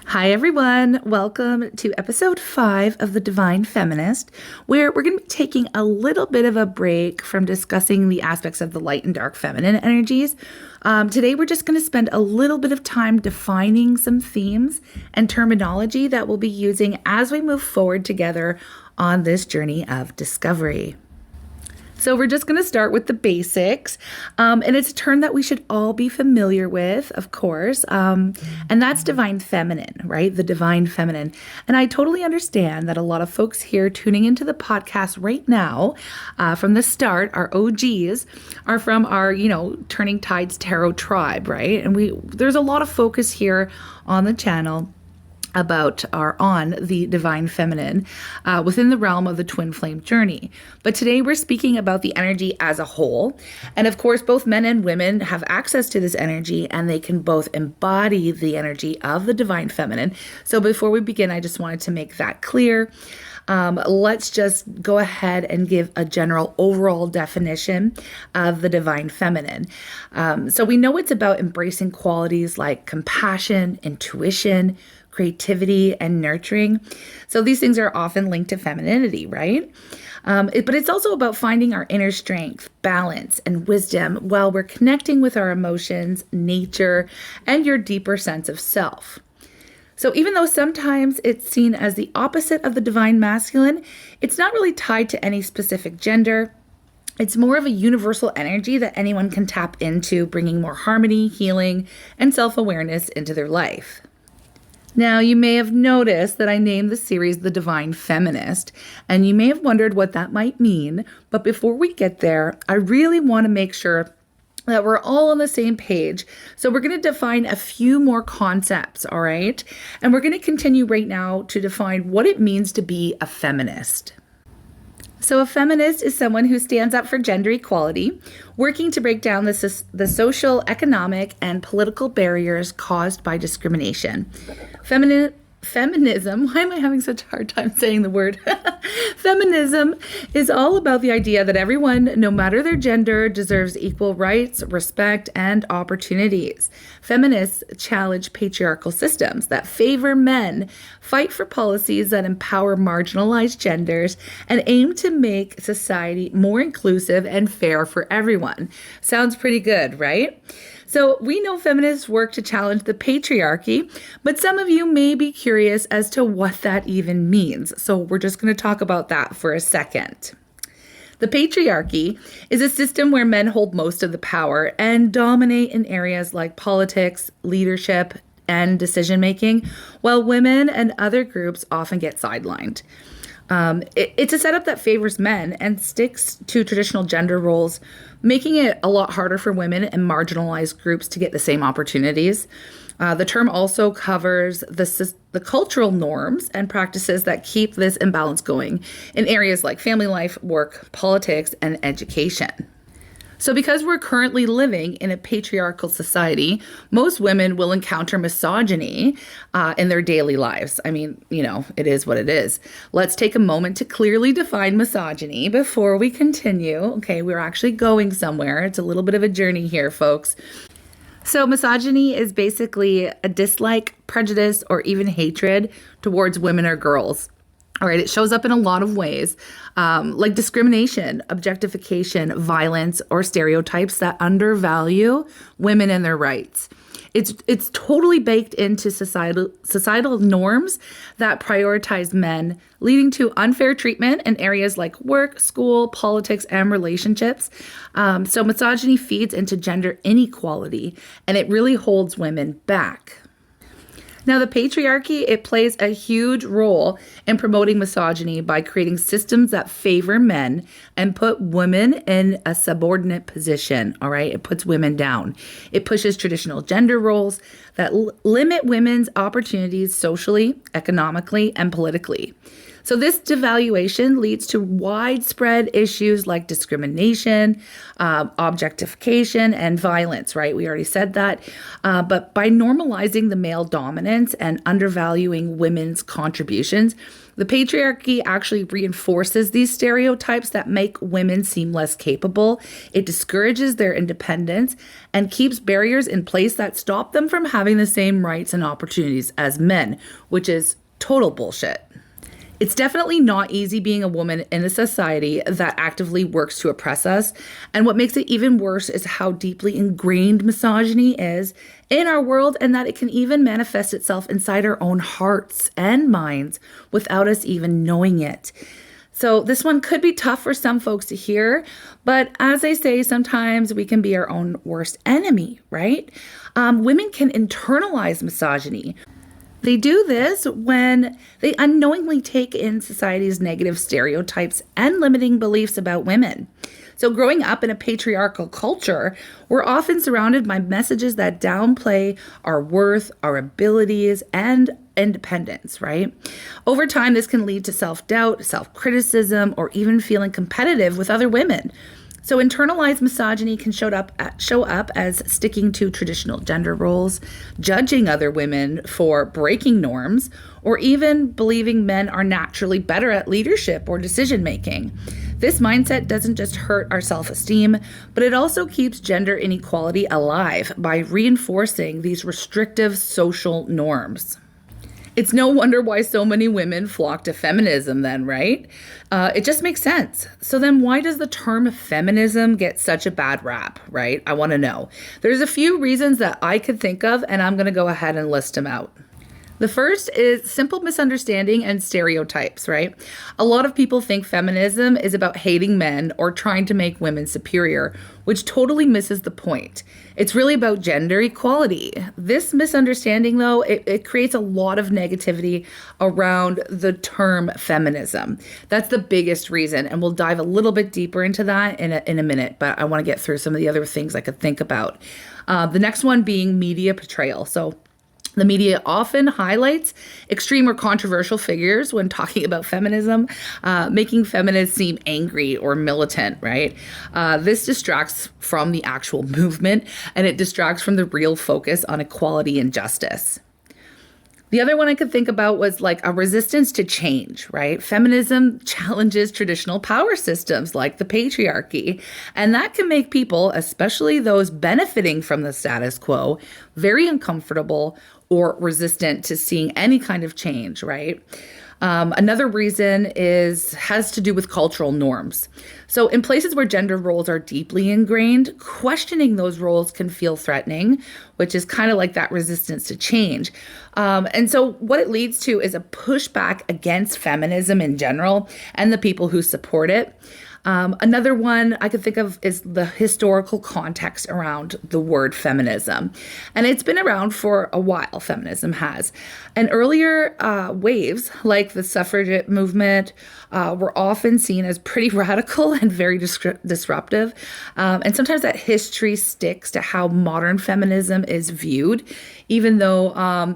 Hi, everyone. Welcome to episode 5 of The Divine Feminist, where we're going to be taking a little bit of a break from discussing the aspects of the light and dark feminine energies. Today, we're just going to spend a little bit of time defining some themes and terminology that we'll be using as we move forward together on this journey of discovery. So we're just going to start with the basics, and it's a term that we should all be familiar with, of course, and that's divine feminine, right? The divine feminine. And I totally understand that a lot of folks here tuning into the podcast right now, from the start, our OGs, are from our, Turning Tides Tarot tribe, right? And there's a lot of focus here on the channel on the divine feminine within the realm of the twin flame journey. But today we're speaking about the energy as a whole. And of course, both men and women have access to this energy and they can both embody the energy of the divine feminine. So before we begin, I just wanted to make that clear. Let's just go ahead and give a general overall definition of the divine feminine. So we know it's about embracing qualities like compassion, intuition, creativity, and nurturing. So these things are often linked to femininity, right? But it's also about finding our inner strength, balance, and wisdom while we're connecting with our emotions, nature, and your deeper sense of self. So even though sometimes it's seen as the opposite of the divine masculine, it's not really tied to any specific gender. It's more of a universal energy that anyone can tap into, bringing more harmony, healing, and self-awareness into their life. Now, you may have noticed that I named the series The Divine Feminist, and you may have wondered what that might mean. But before we get there, I really want to make sure that we're all on the same page. So we're going to define a few more concepts, all right? And we're going to continue right now to define what it means to be a feminist. So a feminist is someone who stands up for gender equality, working to break down the social, economic, and political barriers caused by discrimination. Feminism, why am I having such a hard time saying the word? Feminism is all about the idea that everyone, no matter their gender, deserves equal rights, respect, and opportunities. Feminists challenge patriarchal systems that favor men, fight for policies that empower marginalized genders, and aim to make society more inclusive and fair for everyone. Sounds pretty good, right? So we know feminists work to challenge the patriarchy, but some of you may be curious as to what that even means. So we're just going to talk about that for a second. The patriarchy is a system where men hold most of the power and dominate in areas like politics, leadership, and decision-making, while women and other groups often get sidelined. It's a setup that favors men and sticks to traditional gender roles, making it a lot harder for women and marginalized groups to get the same opportunities. The term also covers the cultural norms and practices that keep this imbalance going in areas like family life, work, politics, and education. So because we're currently living in a patriarchal society, most women will encounter misogyny in their daily lives. I mean, it is what it is. Let's take a moment to clearly define misogyny before we continue. Okay, we're actually going somewhere. It's a little bit of a journey here, folks. So misogyny is basically a dislike, prejudice, or even hatred towards women or girls. All right, it shows up in a lot of ways, like discrimination, objectification, violence, or stereotypes that undervalue women and their rights. It's totally baked into societal norms that prioritize men, leading to unfair treatment in areas like work, school, politics, and relationships. So misogyny feeds into gender inequality, and it really holds women back. Now, the patriarchy, it plays a huge role in promoting misogyny by creating systems that favor men and put women in a subordinate position, all right? It puts women down. It pushes traditional gender roles that limit women's opportunities socially, economically, and politically. So this devaluation leads to widespread issues like discrimination, objectification, and violence, right? We already said that. But by normalizing the male dominance and undervaluing women's contributions, the patriarchy actually reinforces these stereotypes that make women seem less capable. It discourages their independence and keeps barriers in place that stop them from having the same rights and opportunities as men, which is total bullshit. It's definitely not easy being a woman in a society that actively works to oppress us. And what makes it even worse is how deeply ingrained misogyny is in our world, and that it can even manifest itself inside our own hearts and minds without us even knowing it. So this one could be tough for some folks to hear, but as I say, sometimes we can be our own worst enemy, right? Women can internalize misogyny. They do this when they unknowingly take in society's negative stereotypes and limiting beliefs about women. So growing up in a patriarchal culture, we're often surrounded by messages that downplay our worth, our abilities, and independence, right? Over time, this can lead to self-doubt, self-criticism, or even feeling competitive with other women. So internalized misogyny can show up as sticking to traditional gender roles, judging other women for breaking norms, or even believing men are naturally better at leadership or decision making. This mindset doesn't just hurt our self-esteem, but it also keeps gender inequality alive by reinforcing these restrictive social norms. It's no wonder why so many women flock to feminism then, right? It just makes sense. So then why does the term feminism get such a bad rap, right? I want to know. There's a few reasons that I could think of, and I'm going to go ahead and list them out. The first is simple misunderstanding and stereotypes, right? A lot of people think feminism is about hating men or trying to make women superior, which totally misses the point. It's really about gender equality. This misunderstanding, though, it creates a lot of negativity around the term feminism. That's the biggest reason, and we'll dive a little bit deeper into that in a minute, but I want to get through some of the other things I could think about. The next one being media portrayal. So the media often highlights extreme or controversial figures when talking about feminism, making feminists seem angry or militant, right? This distracts from the actual movement, and it distracts from the real focus on equality and justice. The other one I could think about was like a resistance to change, right? Feminism challenges traditional power systems like the patriarchy, and that can make people, especially those benefiting from the status quo, very uncomfortable or resistant to seeing any kind of change, right? Another reason has to do with cultural norms. So in places where gender roles are deeply ingrained, questioning those roles can feel threatening, which is kind of like that resistance to change. And so what it leads to is a pushback against feminism in general and the people who support it. Another one I could think of is the historical context around the word feminism. And it's been around for a while, feminism has. And earlier waves, like the suffragette movement, were often seen as pretty radical and very disruptive. And sometimes that history sticks to how modern feminism is viewed, even though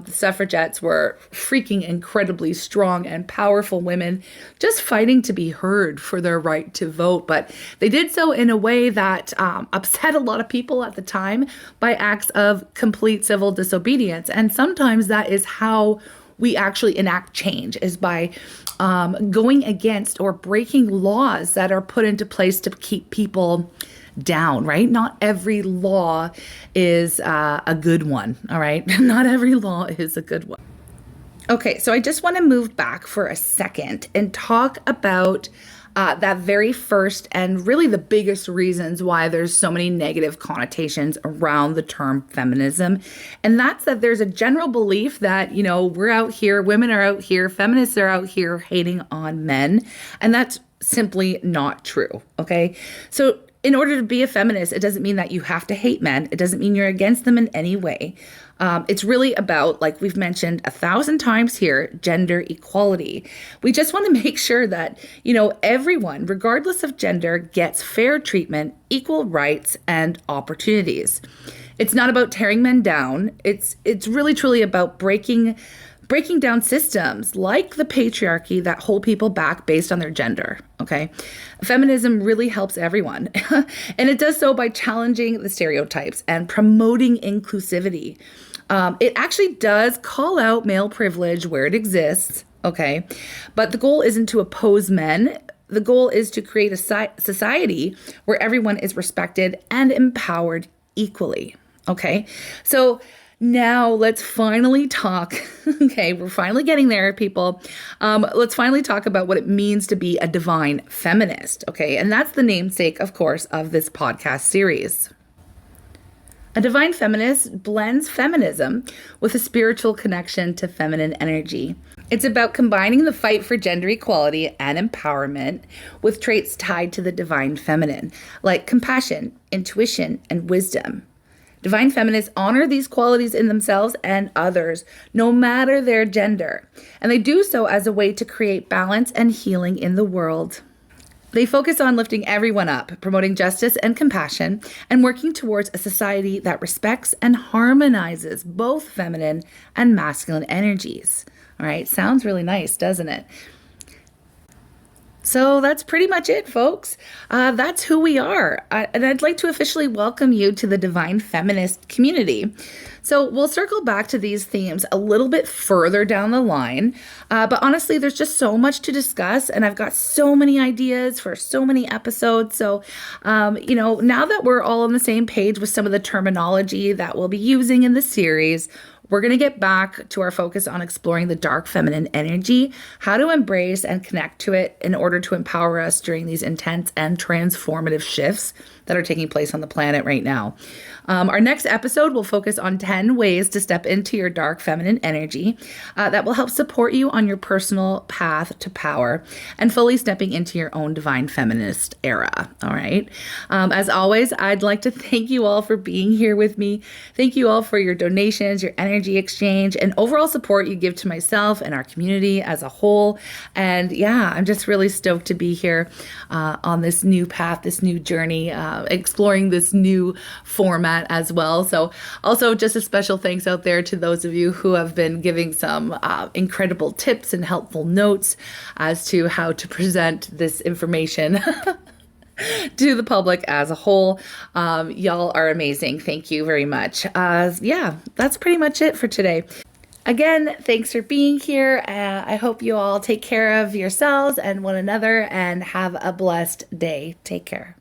the suffragettes were freaking incredibly strong and powerful women just fighting to be heard for their right to vote. But they did so in a way that upset a lot of people at the time by acts of complete civil disobedience. And sometimes that is how we actually enact change, is by going against or breaking laws that are put into place to keep people down, right? Not every law is a good one, all right? Not every law is a good one. Okay, so I just want to move back for a second and talk about that very first and really the biggest reasons why there's so many negative connotations around the term feminism. And that's that there's a general belief that, you know, we're out here, women are out here, feminists are out here hating on men. And that's simply not true, okay? So in order to be a feminist, it doesn't mean that you have to hate men. It doesn't mean you're against them in any way. It's really about, like we've mentioned 1,000 times here, gender equality. We just want to make sure that, you know, everyone, regardless of gender, gets fair treatment, equal rights, and opportunities. It's not about tearing men down. It's really truly about breaking breaking down systems like the patriarchy that hold people back based on their gender. Okay. Feminism really helps everyone. And it does so by challenging the stereotypes and promoting inclusivity. It actually does call out male privilege where it exists. Okay. But the goal isn't to oppose men. The goal is to create a society where everyone is respected and empowered equally. Okay. So now let's finally talk. Okay, we're finally getting there, people. Let's finally talk about what it means to be a divine feminist. Okay, and that's the namesake, of course, of this podcast series. A divine feminist blends feminism with a spiritual connection to feminine energy. It's about combining the fight for gender equality and empowerment with traits tied to the divine feminine, like compassion, intuition, and wisdom. Divine feminists honor these qualities in themselves and others, no matter their gender. And they do so as a way to create balance and healing in the world. They focus on lifting everyone up, promoting justice and compassion, and working towards a society that respects and harmonizes both feminine and masculine energies. All right, sounds really nice, doesn't it? So that's pretty much it, folks. That's who we are. And I'd like to officially welcome you to the Divine Feminist community. So we'll circle back to these themes a little bit further down the line. But honestly, there's just so much to discuss. And I've got so many ideas for so many episodes. So, now that we're all on the same page with some of the terminology that we'll be using in the series, we're going to get back to our focus on exploring the dark feminine energy, how to embrace and connect to it in order to empower us during these intense and transformative shifts that are taking place on the planet right now. Our next episode will focus on 10 ways to step into your dark feminine energy that will help support you on your personal path to power and fully stepping into your own divine feminist era. All right. As always, I'd like to thank you all for being here with me. Thank you all for your donations, your energy exchange, and overall support you give to myself and our community as a whole. And yeah, I'm just really stoked to be here on this new path, this new journey, exploring this new format as well. So also just a special thanks out there to those of you who have been giving some incredible tips and helpful notes as to how to present this information to the public as a whole. Y'all are amazing. Thank you very much. That's pretty much it for today. Again, thanks for being here. I hope you all take care of yourselves and one another and have a blessed day. Take care.